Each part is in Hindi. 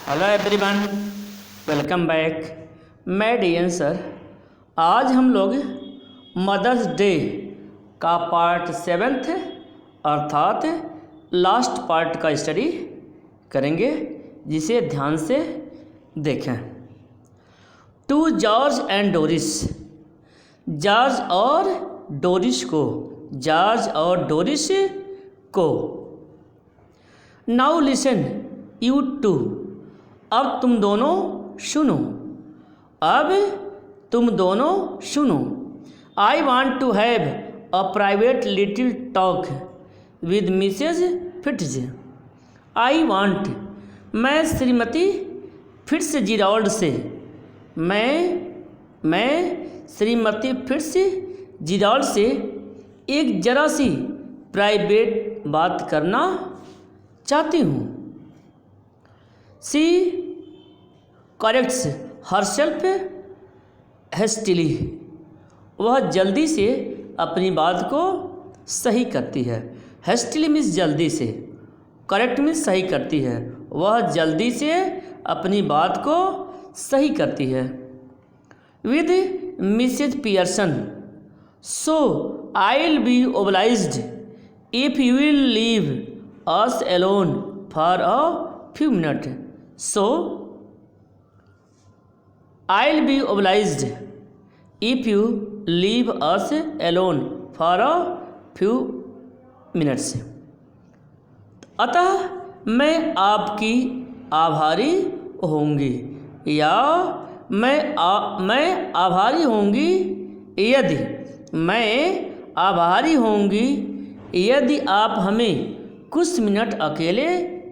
Hello everyone, welcome back. मैं डीएन सर। आज हम लोग मदर्स डे का पार्ट 7 अर्थात लास्ट पार्ट का स्टडी करेंगे, जिसे ध्यान से देखें। To George and Doris, George और डोरिस को, जॉर्ज और डोरिस को। नाउ लिसन यू टू, अब तुम दोनों सुनो, अब तुम दोनों सुनो। I want to have a private little talk with Mrs Fitz. I want, मैं श्रीमती फिट्ज जिराल्ड से, मैं श्रीमती फिट्ज जिराल्ड से एक जरा सी प्राइवेट बात करना चाहती हूँ। सी करेक्ट्स हरसेल्फ हेस्टिली, वह जल्दी से अपनी बात को सही करती है। हेस्टिली मीन्स जल्दी से, करेक्ट मीन्स सही करती है। वह जल्दी से अपनी बात को सही करती है। With Mrs Pearson, so I will be obliged if you will leave us alone for a few minute. So I'll be obliged if you leave us alone for a few minutes. अतः मैं आपकी आभारी होंगी, या मैं आभारी होंगी यदि, मैं आभारी होंगी यदि आप हमें कुछ मिनट अकेले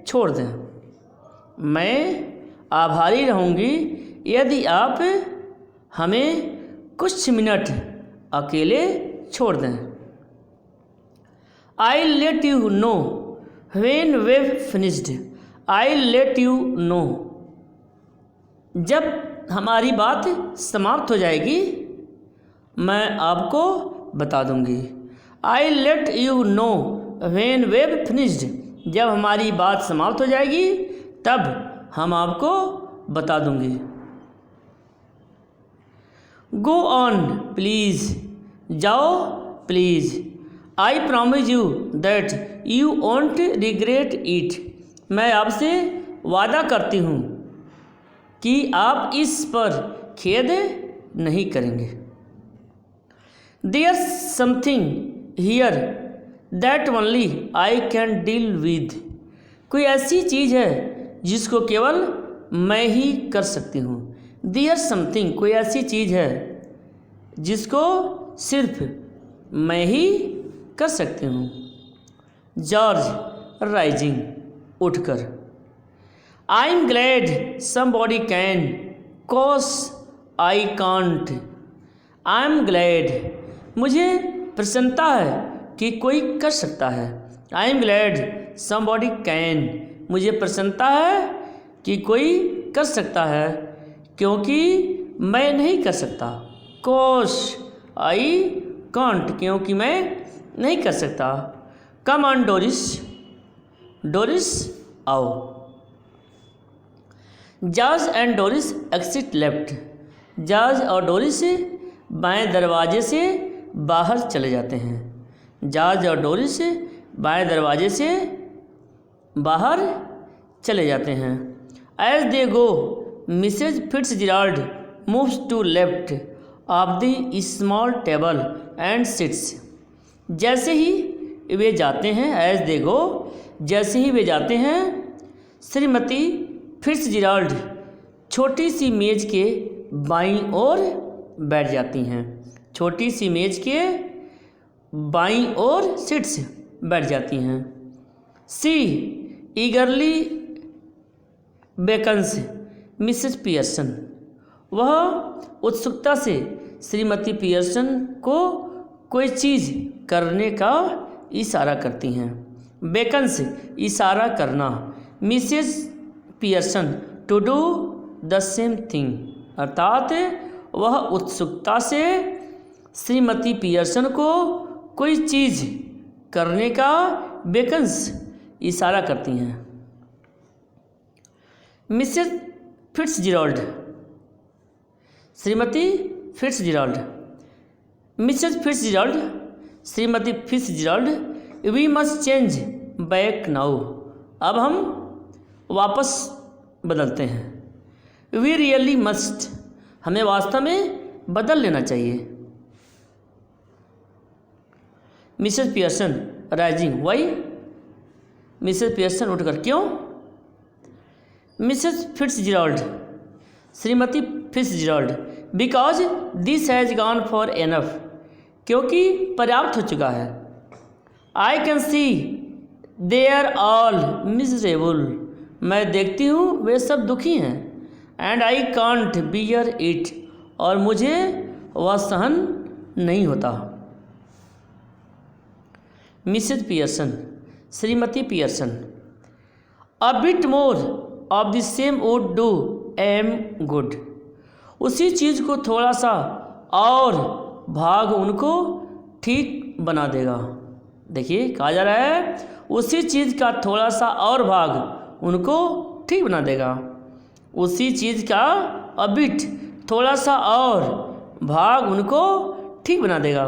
छोड़ दें। मैं आभारी रहूँगी यदि आप हमें कुछ मिनट अकेले छोड़ दें। I let you know when wave finished, I let you know, जब हमारी बात समाप्त हो जाएगी मैं आपको बता दूंगी। I let you know when wave finished, जब हमारी बात समाप्त हो जाएगी तब हम आपको बता दूंगी। गो ऑन प्लीज़, जाओ please. I promise you that you won't regret it, मैं आपसे वादा करती हूँ कि आप इस पर खेद नहीं करेंगे। There something here that only I can deal with, कोई ऐसी चीज़ है जिसको केवल मैं ही कर सकती हूँ। देयर समथिंग, कोई ऐसी चीज़ है जिसको सिर्फ मैं ही कर सकती हूँ। जॉर्ज राइजिंग, उठकर। I am glad somebody can cause I can't. I am glad, मुझे प्रसन्नता है कि कोई कर सकता है। I am glad somebody can, मुझे प्रसन्नता है कि कोई कर सकता है क्योंकि मैं नहीं कर सकता। कोश आई कांट, क्योंकि मैं नहीं कर सकता। कम ऑन डोरिस, डोरिस आओ। George and Doris exit left, George और डोरिस बाएं दरवाजे से बाहर चले जाते हैं। जॉर्ज और डोरिस बाएं दरवाजे से बाहर चले जाते हैं। As they go Mrs Fitzgerald moves to left of the small table and sits, जैसे ही वे जाते हैं, एज दे गो, जैसे ही वे जाते हैं, श्रीमती फिट्जजिराल्ड छोटी सी मेज के बाईं ओर बैठ जाती हैं। छोटी सी मेज के बाईं ओर सिट्स बैठ जाती हैं। सी ईगरली बेकन्स मिसेज पियर्सन, वह उत्सुकता से श्रीमती पियर्सन को कोई चीज़ करने का इशारा करती हैं। बेकन्स, इशारा करना। Mrs Pearson to do the same thing, अर्थात वह उत्सुकता से श्रीमती पियर्सन को कोई चीज़ करने का बेकन्स इशारा करती हैं। मिसेस फिट्जजेराल्ड, श्रीमती फिट्जजेराल्ड, मिसेस फिट्जजेराल्ड, श्रीमती Fitzgerald, we must change back now, अब हम वापस बदलते हैं। वी रियली मस्ट, हमें वास्तव में बदल लेना चाहिए। Mrs Pearson rising, Y, Mrs Pearson उठकर, क्यों? मिसेस फिट्जजेराल्ड, श्रीमती फिट्जजेराल्ड, because this has gone for enough, क्योंकि पर्याप्त हो चुका है। I can see they are all miserable, मैं देखती हूँ वे सब दुखी हैं। And I can't bear it, और मुझे वह सहन नहीं होता। मिसेस पियर्सन, श्रीमती Pearson, a bit more of the same would do am good, उसी चीज़ को थोड़ा सा और भाग उनको ठीक बना देगा। देखिए कहा जा रहा है उसी चीज़ का थोड़ा सा और भाग उनको ठीक बना देगा। उसी चीज़ का अ बिट, थोड़ा सा और भाग उनको ठीक बना देगा।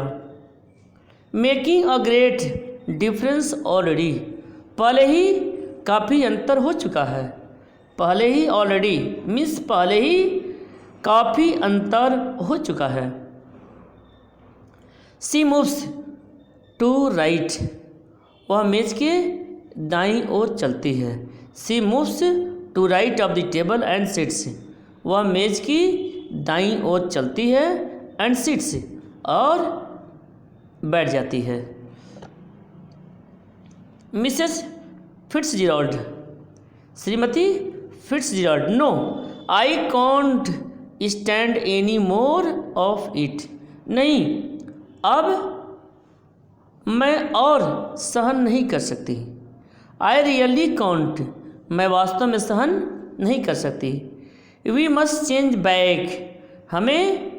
Making a great difference already, पहले ही काफ़ी अंतर हो चुका है। पहले ही ऑलरेडी मीन्स पहले ही काफ़ी अंतर हो चुका है। सी मूव्स टू राइट, वह मेज के दाईं ओर चलती है। She moves to right of the table and sits, वह मेज की दाईं ओर चलती है एंड सिट्स, और बैठ जाती है। मिसेस फिट्जजेराल्ड, श्रीमती Fitzgerald, no I can't stand any more of it, नहीं अब मैं और सहन नहीं कर सकती। आई रियली कॉन्ट, मैं वास्तव में सहन नहीं कर सकती। वी मस्ट चेंज बैक, हमें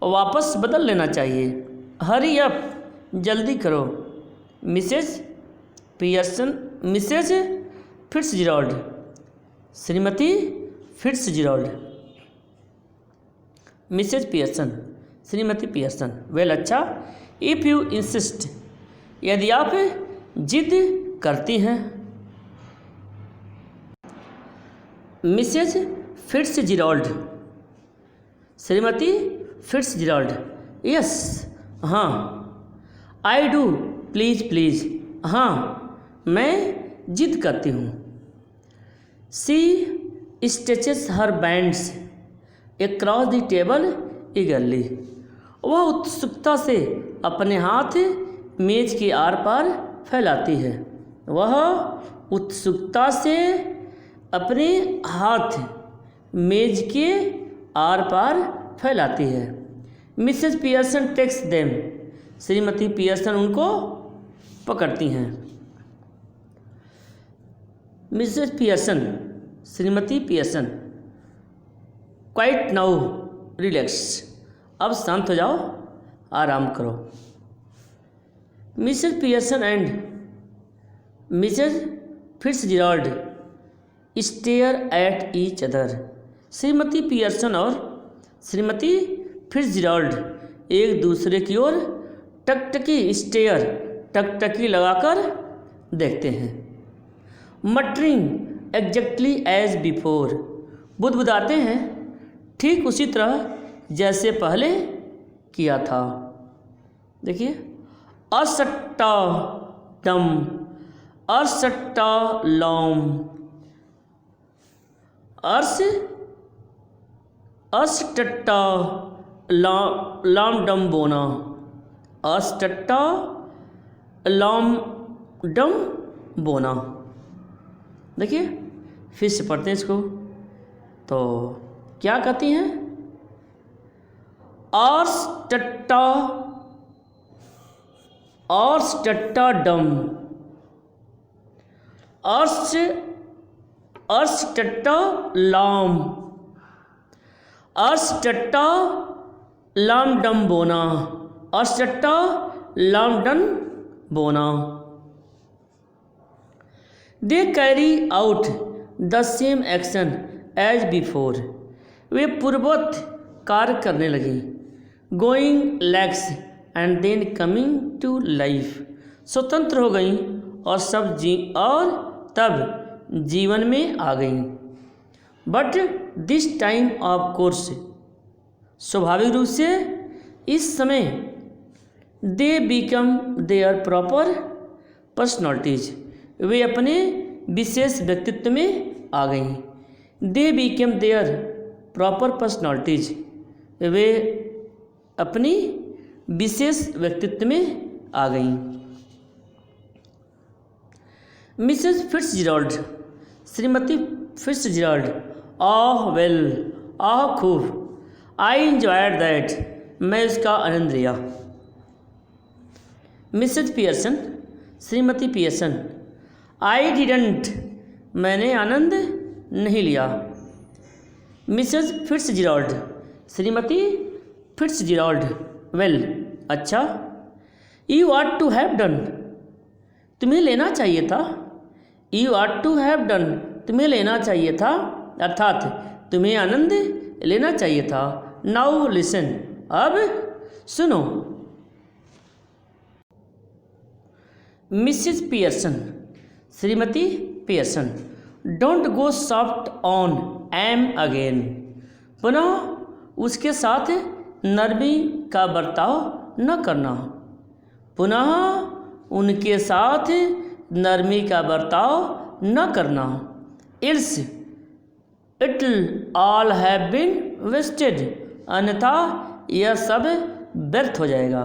वापस बदल लेना चाहिए। हरी अप, जल्दी करो। मिसेस पियर्सन, मिसेस फिट्जजेराल्ड, श्रीमती फिट्जजेराल्ड, मिसेस पियर्सन, श्रीमती पियर्सन, वेल अच्छा, इफ़ यू इंसिस्ट, यदि आप जिद करती हैं। मिसेस फिट्जजेराल्ड, श्रीमती फिट्जजेराल्ड, यस, हाँ। आई डू, प्लीज़ प्लीज़, हाँ मैं जिद करती हूँ। She stretches her hands across the table eagerly, वह उत्सुकता से अपने हाथ मेज के आर पार फैलाती है। वह उत्सुकता से अपने हाथ मेज के आर पार फैलाती है। मिसेस पियर्सन टेक्स देम, श्रीमती पियर्सन उनको पकड़ती हैं। मिसेस पियर्सन, श्रीमती पियर्सन, क्वाइट नाउ रिलैक्स, अब शांत हो जाओ, आराम करो। Mrs Pearson and Mrs Fitzgerald stare at each other, श्रीमती पियर्सन और श्रीमती फिट्जजेराल्ड एक दूसरे की ओर टकटकी स्टेयर, टकटकी लगाकर देखते हैं। मटरिंग एग्जैक्टली एज बिफोर, बुदबुदाते हैं ठीक उसी तरह जैसे पहले किया था। देखिए, असट्टा डम, असट्टा लौम, असटट्टा लाम डम बोना, असटट्टा लाम डम बोना। देखिए फिर से पढ़ते हैं इसको, तो क्या कहती हैं? असटट्टा, असटट्टा डम, असटट्टा लाम, असटट्टा लाम डम बोना, असटट्टा लाम डम बोना। They carry out the same action as before. वे पूर्ववत कार्य करने लगी। Going legs and then coming to life. स्वतंत्र हो गई और तब जीवन में आ गई। But this time of course. स्वाभाविक रूप से इस समय they become their proper personalities. वे अपने विशेष व्यक्तित्व में आ गई। They become their proper personalities. वे अपनी विशेष व्यक्तित्व में आ गई। मिसेस फिट्जजेराल्ड, श्रीमती फिट्जजेराल्ड। आह वेल, आह खूब। आई एंजॉयड दैट, मैं उसका आनंद लिया। मिसेस पियर्सन, श्रीमती पियर्सन। आई डिडंट, मैंने आनंद नहीं लिया। मिसेस फिट्जजेराल्ड, श्रीमती फिट्जजेराल्ड। वेल, अच्छा। You ought to have done, तुम्हें लेना चाहिए था। You ought to have done, तुम्हें लेना चाहिए था, अर्थात तुम्हें आनंद लेना चाहिए था। नाउ लिसन, अब सुनो। मिसेस पियर्सन, श्रीमती Pearson. Don't go soft on M again. पुनः उसके साथ नरमी का बर्ताव न करना। पुनः उनके साथ नरमी का बर्ताव न करना। Else it all have been wasted, अन्यथा यह सब व्यर्थ हो जाएगा।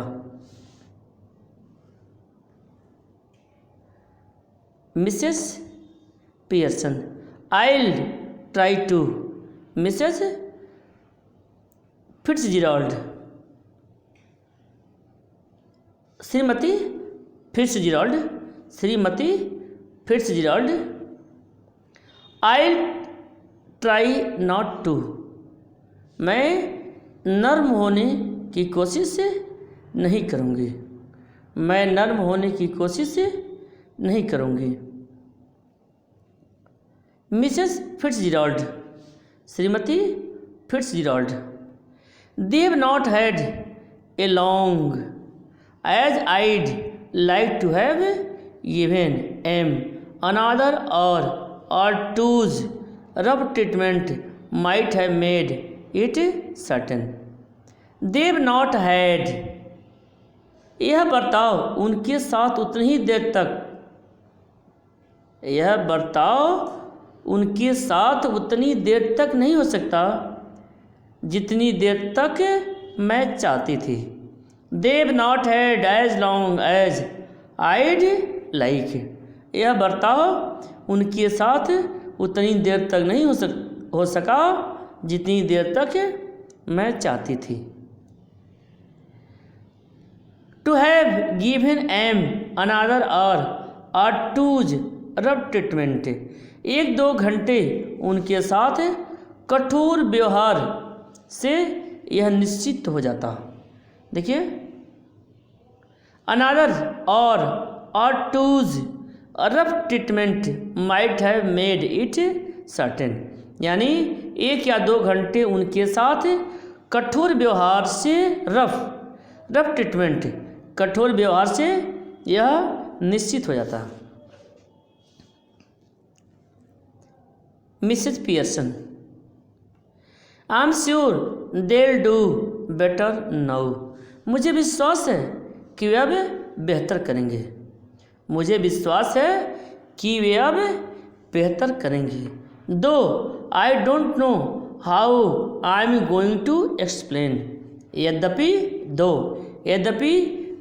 Mrs Pearson. I'll try to. Mrs Fitzgerald, श्रीमती फिट्जजेराल्ड। श्रीमती Fitzgerald. I'll try not to, मैं नर्म होने की कोशिश नहीं करूँगी। मैं नर्म होने की कोशिश नहीं करूँगी। मिसेस फिट्जजेराल्ड, श्रीमती फिट्जजेराल्ड। दे have not had a long as I'd like to have given M another और twos rough treatment might have made it certain. They have not had, यह बर्ताव उनके साथ उतनी ही देर तक, यह बर्ताव उनके साथ उतनी देर तक नहीं हो सकता जितनी देर तक मैं चाहती थी। They have not had as long as I'd like, यह बर्ताव उनके साथ उतनी देर तक नहीं हो सका जितनी देर तक मैं चाहती थी। To have given M another और टूज रफ ट्रीटमेंट, एक दो घंटे उनके साथ कठोर व्यवहार से यह निश्चित हो जाता। देखिए, अनदर और twos rough treatment might have made it certain, यानी एक या दो घंटे उनके साथ कठोर व्यवहार से रफ ट्रीटमेंट, कठोर व्यवहार से यह निश्चित हो जाता। Mrs Pearson. I am sure they will do better now, मुझे विश्वास है कि वे अब बेहतर करेंगे। मुझे विश्वास है कि वे अब बेहतर करेंगे। Though I don't know how I am going to explain, यद्यपि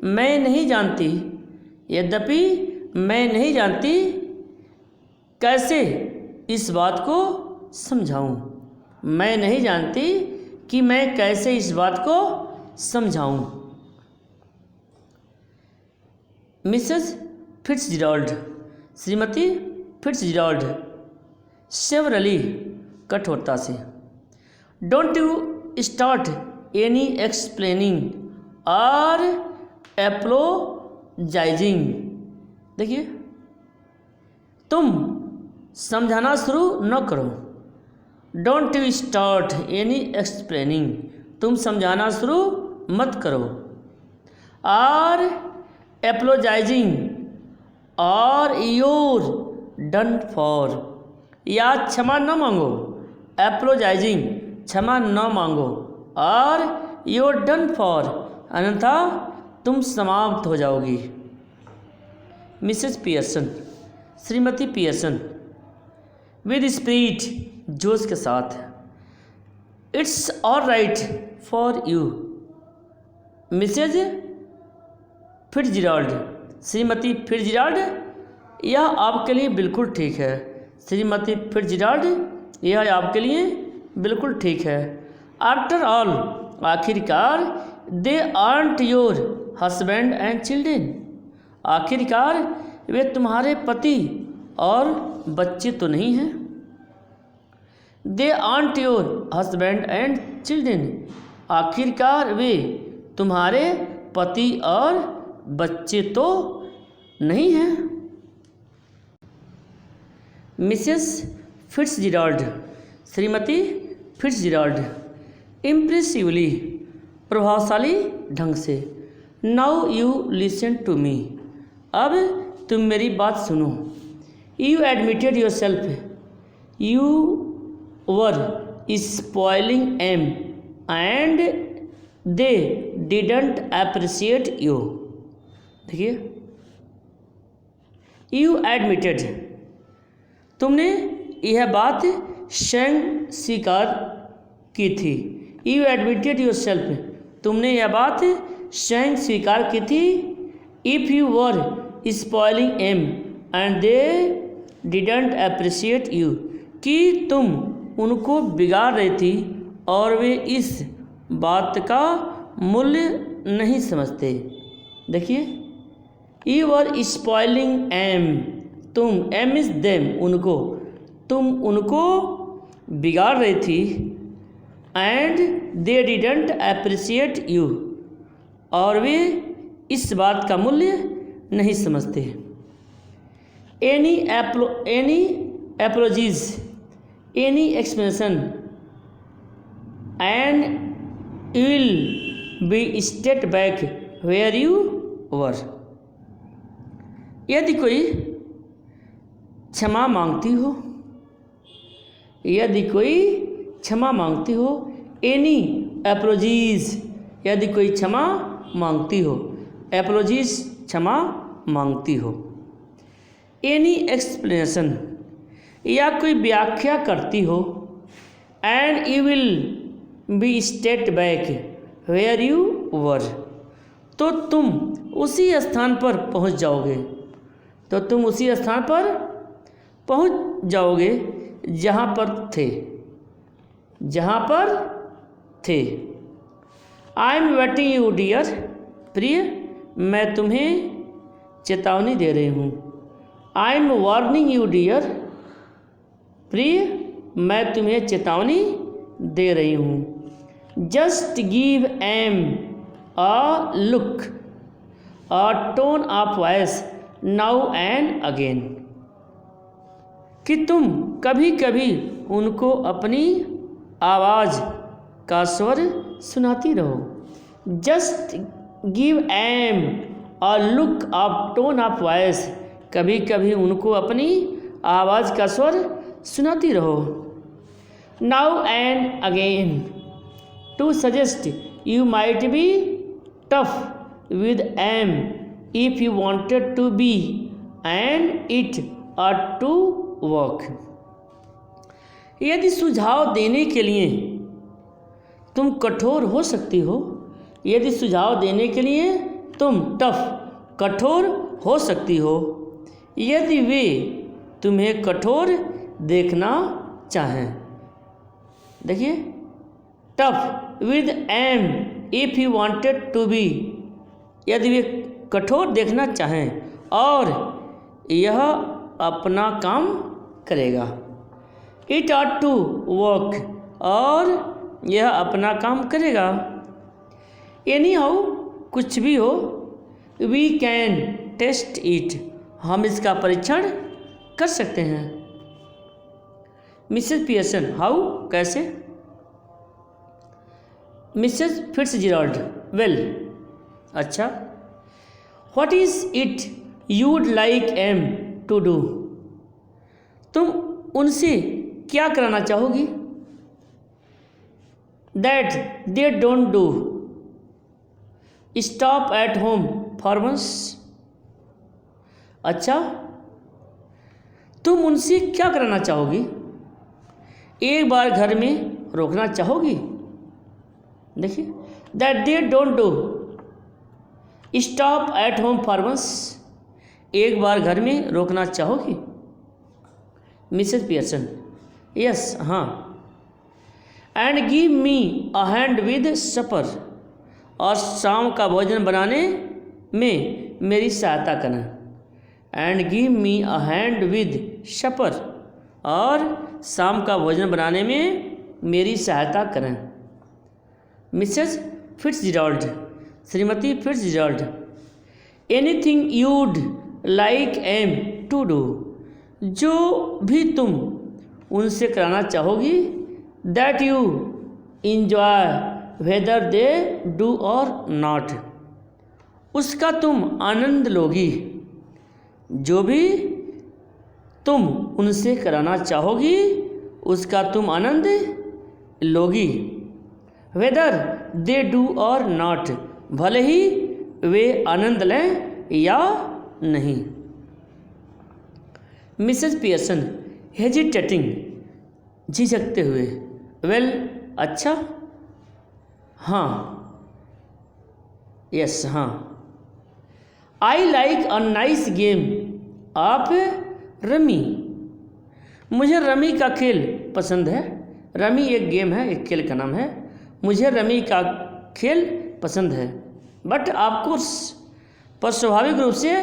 मैं नहीं जानती कैसे इस बात को समझाऊं। मैं नहीं जानती कि मैं कैसे इस बात को समझाऊं। मिसेस फिट्जजेराल्ड, श्रीमती फिट्जजेराल्ड। सेवरली, कठोरता से। Don't you start any explaining और एप्लोजाइजिंग, देखिए, तुम समझाना शुरू न करो। Don't you start any explaining, तुम समझाना शुरू मत करो। आर एप्लोजाइजिंग और योर डन फॉर, या क्षमा न मांगो, एप्लोजाइजिंग क्षमा न मांगो, और योर डन फॉर अन्यथा तुम समाप्त हो जाओगी। मिसेस पियर्सन, श्रीमती पियर्सन, विद स्पिरिट, जोश के साथ, it's all right for you. Mrs Fitzgerald, श्रीमती फिट्जराल्ड, यह आपके लिए बिल्कुल ठीक है। श्रीमती फिट्जराल्ड, यह आपके लिए बिल्कुल ठीक है। आफ्टर ऑल, आखिरकार, दे art your husband and children, आखिरकार वे तुम्हारे पति और बच्चे तो नहीं हैं। दे art your husband and children, आखिरकार वे तुम्हारे पति और बच्चे तो नहीं हैं। मिसेस फिट्जराल्ड, श्रीमती फिट्जराल्ड, इम्प्रेसिवली, प्रभावशाली ढंग से, now you listen to me, अब तुम मेरी बात सुनो। You admitted your self, you were spoiling M and they didn't appreciate you. देखिए, यू एडमिटेड, तुमने यह बात स्वयं स्वीकार की थी। यू एडमिटेड योर सेल्फ, तुमने यह बात स्वयं स्वीकार की थी। If you were spoiling M and they didn't appreciate you, कि तुम उनको बिगाड़ रही थी और वे इस बात का मूल्य नहीं समझते। देखिए, यू वर स्पॉइलिंग एम, तुम, एम इज देम, उनको, तुम उनको बिगाड़ रही थी। And they didn't appreciate you, और वे इस बात का मूल्य नहीं समझते। Any एप्रोलॉजीज, any explanation and will be straight back where you वर, यदि कोई क्षमा मांगती हो, यदि कोई क्षमा मांगती हो, एनी एप्रोलॉजीज, यदि कोई क्षमा मांगती हो, एप्रोलॉजीज क्षमा मांगती हो। एनी एक्सप्लेनेशन, या कोई व्याख्या करती हो। And you will be straight back where you were, तो तुम उसी स्थान पर पहुंच जाओगे, तो तुम उसी स्थान पर पहुंच जाओगे जहां पर थे, जहां पर थे। I am waiting you dear, प्रिय, मैं तुम्हें चेतावनी दे रही हूँ। I am warning you dear, प्रिय, मैं तुम्हें चेतावनी दे रही हूँ। Just give am a look, a tone of voice now and again, कि तुम कभी कभी उनको अपनी आवाज़ का स्वर सुनाती रहो। Just give am a look of tone of voice, कभी कभी उनको अपनी आवाज़ का स्वर सुनाती रहो। Now and again, to suggest you might be tough with M if you wanted to be and it are to work, यदि सुझाव देने के लिए तुम कठोर हो सकती हो, यदि सुझाव देने के लिए तुम टफ, कठोर हो सकती हो, यदि वे तुम्हें कठोर देखना चाहें। देखिए, tough with M if you wanted to be, यदि वे कठोर देखना चाहें और यह अपना काम करेगा। इट आर टू वर्क, और यह अपना काम करेगा। एनी हाउ, कुछ भी हो, वी कैन टेस्ट इट, हम इसका परीक्षण कर सकते हैं। मिसेस पियर्सन, हाउ, कैसे? मिसेस फिट्जजेराल्ड, वेल, अच्छा। What is it you'd like M to do? तुम उनसे क्या कराना चाहोगी? That they don't do, stop at home for once. अच्छा, तुम उनसे क्या कराना चाहोगी? एक बार घर में रोकना चाहोगी? देखिए, that they don't do, stop at home for once, एक बार घर में रोकना चाहोगी? मिसेस पियर्सन, यस, हाँ। And give me a hand with सपर, और शाम का भोजन बनाने में मेरी सहायता करना। And give me a hand with सपर, और शाम का भोजन बनाने में मेरी सहायता करें। मिसेस फिट्जजेराल्ड, श्रीमती फिट्जजेराल्ड, anything you'd like M to do, जो भी तुम उनसे कराना चाहोगी, that you enjoy whether they do or not, उसका तुम आनंद लोगी, जो भी तुम उनसे कराना चाहोगी उसका तुम आनंद लोगी। Weather they do or not, भले ही वे आनंद लें या नहीं। मिसेस पियर्सन, हेजिटेटिंग, झिझकते हुए, वेल, अच्छा, हाँ, यस, हाँ। I like a nice game of rummy, मुझे रमी का खेल पसंद है। रमी एक गेम है, एक खेल का नाम है। मुझे रमी का खेल पसंद है। बट ऑफ कोर्स, पर स्वाभाविक रूप से,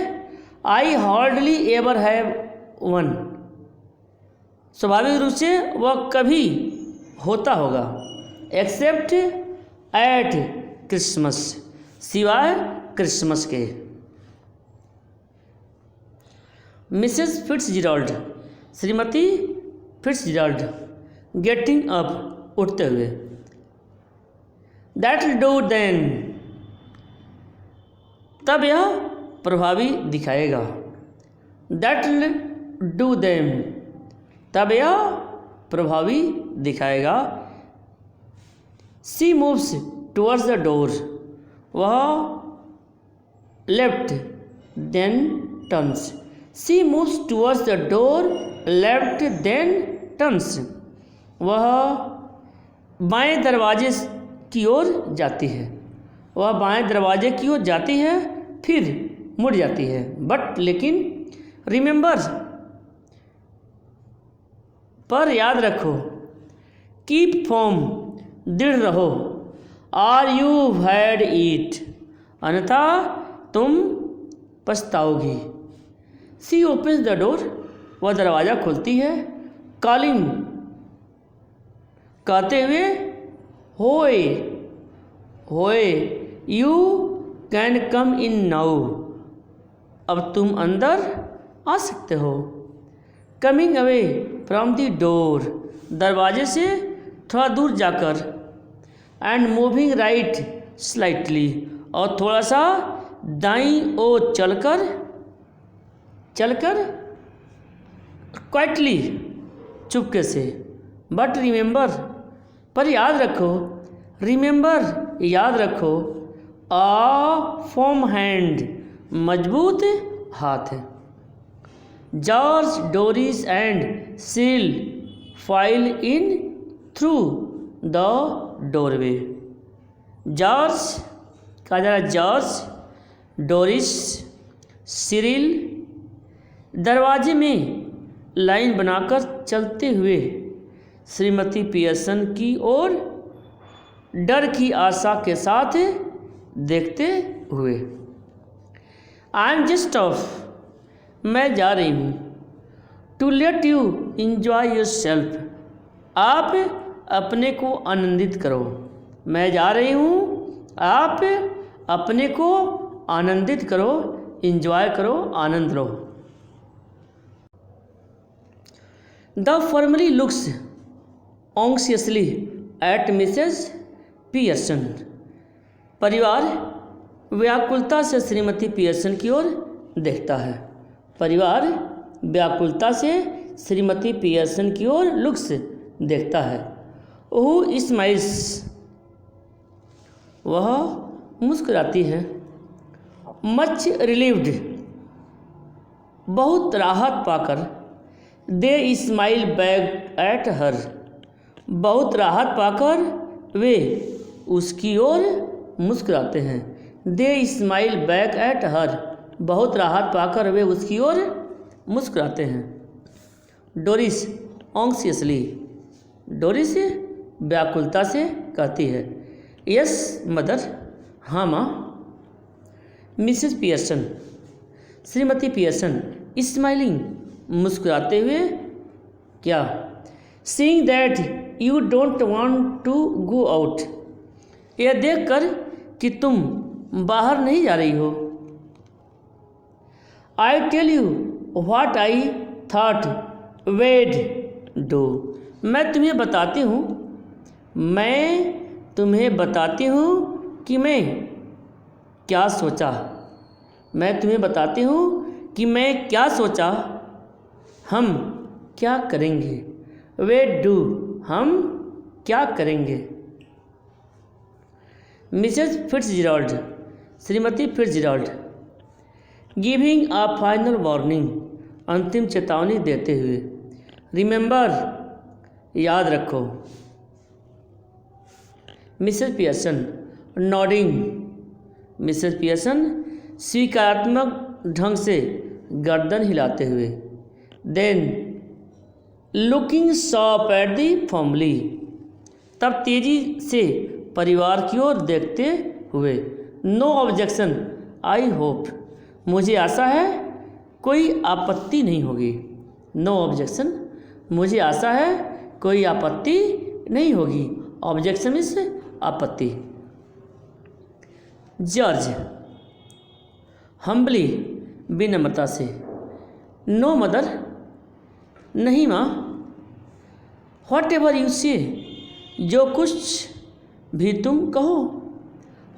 I hardly ever have one, स्वाभाविक रूप से वह कभी होता होगा। एक्सेप्ट एट क्रिसमस, सिवाय क्रिसमस के। मिसेस फिट्जजेराल्ड, श्रीमती फिट्जजेराल्ड, गेटिंग अप, उठते हुए, दैट विल डू देन, तब यह प्रभावी दिखाएगा। दैट विल डू देम, तब यह प्रभावी दिखाएगा। She moves towards the door, वह left then turns, she moves towards the door left then turns, वह बाएं दरवाजे की ओर जाती है, वह बाएं दरवाजे की ओर जाती है फिर मुड़ जाती है। बट लेकिन, रिमेंबर, पर याद रखो, कीप फॉर्म, दृढ़ रहो, आर यू हैड ईट, अन्यथा तुम पछताओगी। सी ओपन्स द डोर, वह दरवाज़ा खोलती है। कॉलिंग, कहते हुए, होए, होए, you can come in now, अब तुम अंदर आ सकते हो। Coming away from the door, दरवाजे से थोड़ा दूर जाकर। एंड मूविंग राइट स्लाइटली, और थोड़ा सा दाईं ओर चलकर, क्वाइटली, चुपके से। बट रिमेंबर, पर याद रखो, रिमेंबर, याद रखो, आ फर्म हैंड, मजबूत हाथ है। George, Doris and seal file in through the doorway. George, कहा जा रहा है जॉर्ज, डोरिस, सिरिल, दरवाजे में लाइन बनाकर चलते हुए श्रीमती पियर्सन की ओर डर की आशा के साथ देखते हुए। आई एम जस्ट ऑफ, मैं जा रही हूँ। To let you enjoy yourself, आप अपने को आनंदित करो। मैं जा रही हूँ, आप अपने को आनंदित करो, इंजॉय करो, आनंद लो। The family looks anxiously at Mrs Pearson. परिवार व्याकुलता से श्रीमती पियर्सन की ओर देखता है। परिवार व्याकुलता से श्रीमती पियर्सन की ओर लुक्स देखता है। ओह स्माइल्स, वह मुस्कुराती है। मच रिलीव्ड, बहुत राहत पाकर। दे स्माइल बैक एट हर, बहुत राहत पाकर वे उसकी ओर मुस्कुराते हैं। दे स्माइल बैक एट हर, बहुत राहत पाकर वे उसकी ओर मुस्कुराते हैं। डोरिस ऑंक्सियसली, डोरिस व्याकुलता से कहती है। यस मदर, हाँ माँ। मिसेस पियर्सन, श्रीमती पियर्सन स्माइलिंग, मुस्कुराते हुए। क्या? Seeing that you don't want to go out, यह देखकर कि तुम बाहर नहीं जा रही हो। I tell you what I thought we'd do, मैं तुम्हें बताती हूँ कि मैं क्या सोचा। मैं तुम्हें बताती हूँ कि मैं क्या सोचा। हम क्या करेंगे। वे डू, हम क्या करेंगे। मिसेस फिट्जजेराल्ड, श्रीमती Fitzgerald giving a final warning, अंतिम चेतावनी देते हुए। रिमेंबर, याद रखो। Mrs Pearson nodding, Mrs Pearson स्वीकारात्मक ढंग से गर्दन हिलाते हुए। Then looking sharp at the family, तब तेजी से परिवार की ओर देखते हुए। नो ऑब्जेक्शन आई होप, मुझे आशा है कोई आपत्ति नहीं होगी। नो ऑब्जेक्शन, मुझे आशा है कोई आपत्ति नहीं होगी। ऑब्जेक्शन इस आपत्ति। जॉर्ज हम्बली, विनम्रता से। नो मदर, नहीं माँ। व्हाट एवर यू से, जो कुछ भी तुम कहो।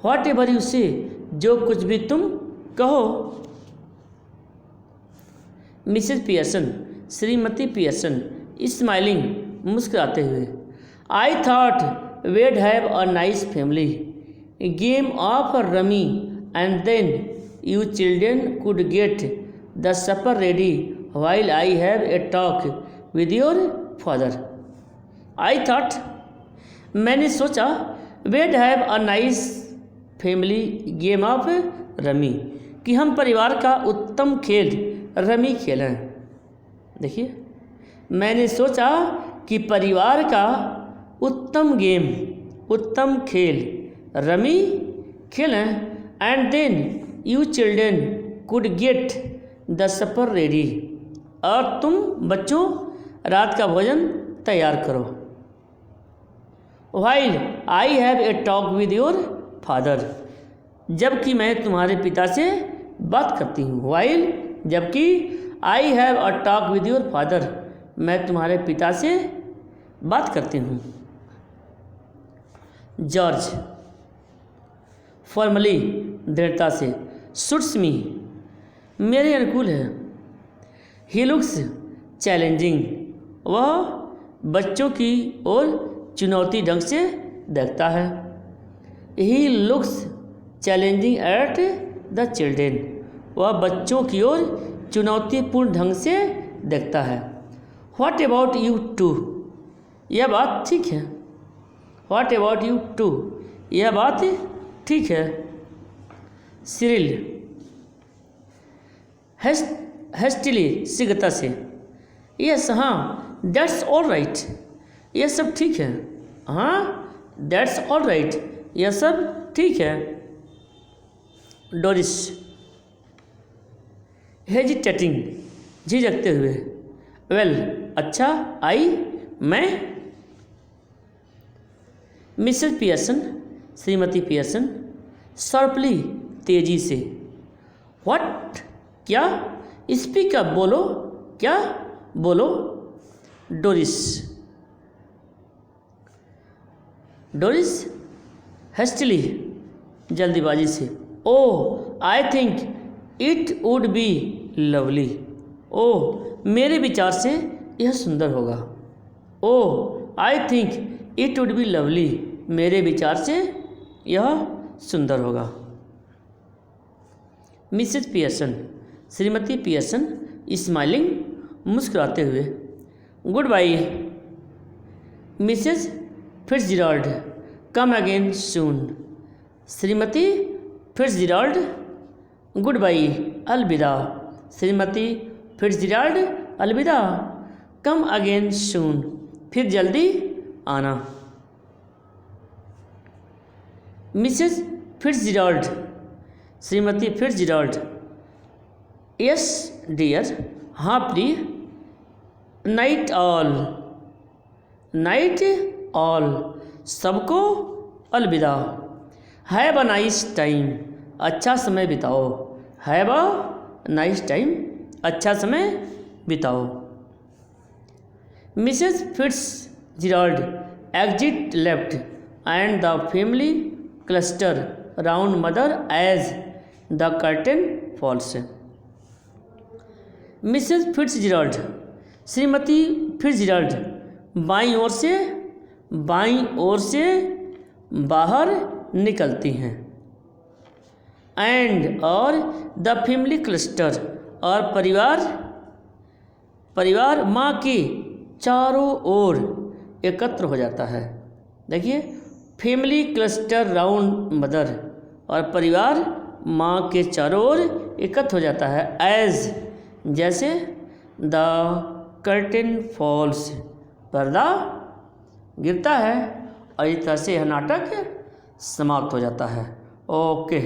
व्हाट एवर यू से, जो कुछ भी तुम कहो। मिसेस पियर्सन, श्रीमती पियर्सन स्माइलिंग, मुस्कुराते हुए। I thought we'd have a nice family game of rummy and then you children could get the supper ready while I have a talk with your father. I thought, मैंने सोचा, we'd have a nice family game of rummy, कि हम परिवार का उत्तम खेल रमी खेलें। देखिए, मैंने सोचा कि परिवार का उत्तम गेम, उत्तम खेल रमी खेलें। And then you children could get the supper ready, और तुम बच्चों रात का भोजन तैयार करो। While I have a talk with your father, जबकि मैं तुम्हारे पिता से बात करती हूँ। व्हाइल, जबकि I have a talk with your father, मैं तुम्हारे पिता से बात करती हूँ। जॉर्ज फॉर्मली, दृढ़ता से। सुट्स मी, मेरे अनुकूल है। ही लुक्स चैलेंजिंग, वह बच्चों की ओर चुनौती ढंग से देखता है। He looks challenging at the children, वह बच्चों की ओर चुनौतीपूर्ण ढंग से देखता है। व्हाट अबाउट यू टू, यह बात ठीक है। व्हाट अबाउट यू टू, यह बात ठीक है। सिरिल हेस्टिली, शीघ्रता से। यस, हाँ, दैट्स ऑल राइट, यह सब ठीक है। हाँ, दैट्स ऑल राइट, यह सब ठीक है। डोरिस हेजिटेटिंग, झिझकते हुए। वेल, अच्छा, आई, मैं। मिसेस पियर्सन, श्रीमती पियर्सन शार्पली, तेजी से। व्हाट, क्या। स्पीक अप, बोलो, क्या बोलो। डोरिस। डोरिस हेस्टली, जल्दीबाजी से। Oh I think it would be lovely. Oh मेरे विचार से यह सुंदर होगा। Oh I think it would be lovely, मेरे विचार से यह सुंदर होगा। मिसेज पियर्सन, श्रीमती पियर्सन स्माइलिंग, मुस्कुराते हुए। Goodbye Mrs Fitzgerald, come again soon. श्रीमती फिट्जजेराल्ड, गुड बाय, अलविदा। श्रीमती फिट्जजेराल्ड, अलविदा, कम अगेन सून, फिर जल्दी आना। मिसेज फिट्जजेराल्ड, श्रीमती फिट्जजेराल्ड, यस डियर, हाँ प्रिय। नाइट ऑल, नाइट ऑल, सबको अलविदा। हैव अ नाइस टाइम, अच्छा समय बिताओ। हैव अ नाइस टाइम, अच्छा समय बिताओ। Mrs Fitzgerald exit left and the family cluster round mother as the curtain falls. मिसेज फिट्जजेराल्ड, श्रीमती फिट्जजेराल्ड बाईं ओर से बाहर निकलती हैं। एंड और द फैमिली क्लस्टर, और परिवार माँ के चारों ओर एकत्र हो जाता है। देखिए, फैमिली क्लस्टर राउंड मदर, और परिवार माँ के चारों ओर एकत्र हो जाता है। एज, जैसे, द कर्टेन फॉल्स, पर्दा गिरता है। और इस तरह से यह नाटक समाप्त हो जाता है। ओके।